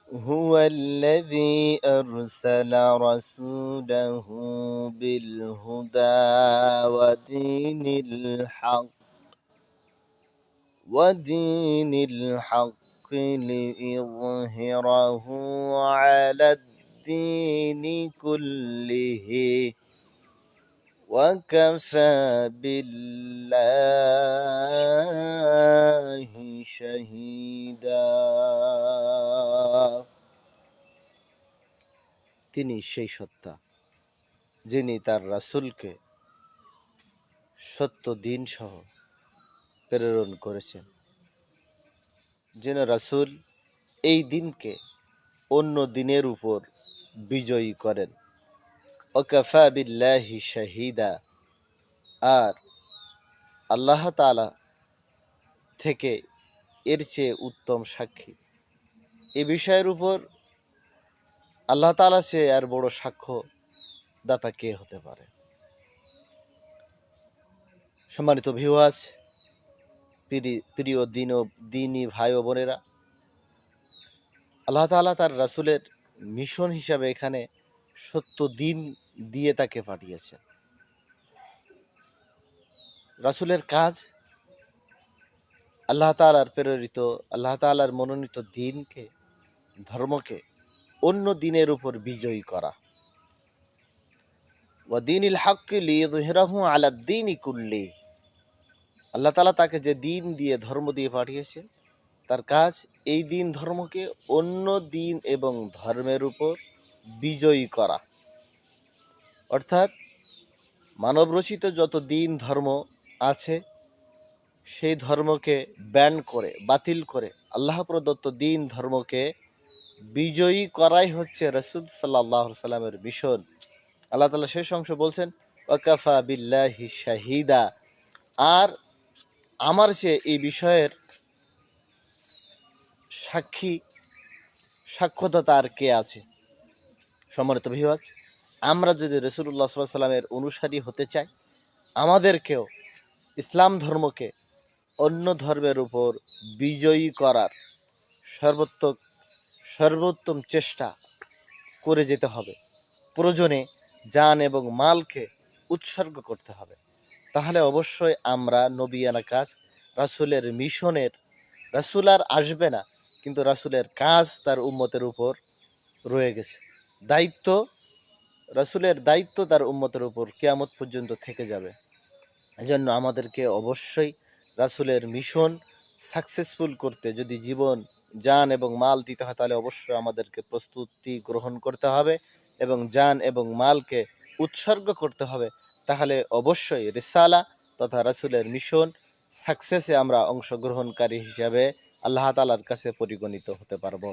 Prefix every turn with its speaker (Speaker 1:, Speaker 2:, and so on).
Speaker 1: هو الذي أرسل رسوله بالهدى ودين الحق ليظهره على الدين كله وكفى بالله شهيدا। তিনি সেই সত্তা যিনি তার রাসূলকে সত্য দিন সহ প্রেরণ করেছেন, যেন রাসূল এই দিনকে অন্য দিনের উপর বিজয়ী করেন। ওয়াকাফা বিল্লাহি শাহিদা, আর আল্লাহ তাআলা থেকে এর চেয়ে উত্তম সাক্ষী। এই বিষয়ের উপর আল্লাহ তাআলা চেয়ে আর বড় সাক্ষ্য দাতা কে হতে পারে। সম্মানিত ভিউয়ার্স, প্রিয় দিনী ভাই ও বোনেরা, আল্লাহ তাআলা তার রাসূলের মিশন হিসাবে এখানে সত্য দিন দিয়ে তাকে পাঠিয়েছেন। রাসূলের কাজ আল্লাহ তাআলার প্রেরিত, আল্লাহ তাআলার মনোনীত দিনকে, ধর্মকে অন্য দিনের উপর বিজয়ী করা। ওয়া দীনিল হাক্কি লিইযহিরাহু আলা দ্বীনি কুল্লি, আল্লাহ তাআলা তাকে যে দিন দিয়ে, ধর্ম দিয়ে পাঠিয়েছেন, তার কাজ এই দিন ধর্মকে অন্য দিন এবং ধর্মের উপর বিজয়ী করা। অর্থাৎ মানবরচিত যত দিন ধর্ম আছে সেই ধর্মকে ব্যান করে, বাতিল করে আল্লাহ প্রদত্ত দিন ধর্মকে বিজয়ী করাই হচ্ছে রাসূল সাল্লাল্লাহু আলাইহি সাল্লামের মিশন। আল্লাহ তাআলা শেষ অংশ বলছেন ওয়াকাফা বিল্লাহি শাহিদা, আর আমার চেয়ে এই বিষয়ের সাক্ষ্যদাতা আর কে আছে। সম্মানিত ভিউয়ার্স, আমরা যদি রাসূলুল্লাহ সাল্লাল্লাহু আলাইহি সাল্লামের অনুসারী হতে চাই, আমাদেরকেও ইসলাম ধর্মকে অন্য ধর্মের উপর বিজয়ী করার সর্বোত্তম চেষ্টা করে যেতে হবে। প্রয়োজনে জান এবং মালকে উৎসর্গ করতে হবে। তাহলে অবশ্যই আমরা নবিয়ানা কাজ, রাসূলের মিশনের, রাসূল আর আসবে না, কিন্তু রাসূলের কাজ তার উম্মতের উপর রয়ে গেছে। দায়িত্ব, রাসূলের দায়িত্ব তার উম্মতের উপর কিয়ামত পর্যন্ত থেকে যাবে। এজন্য আমাদেরকে অবশ্যই রাসূলের মিশন সাকসেসফুল করতে যদি জীবন, জান এবং মাল দিতে হয়, তাহলে অবশ্যই আমাদেরকে প্রস্তুতি গ্রহণ করতে হবে এবং জান এবং মালকে উৎসর্গ করতে হবে। তাহলে অবশ্যই রিসালা তথা রাসূলের মিশন সাকসেসে আমরা অংশগ্রহণকারী হিসাবে আল্লাহ তাআলার কাছে পরিগণিত হতে পারবো।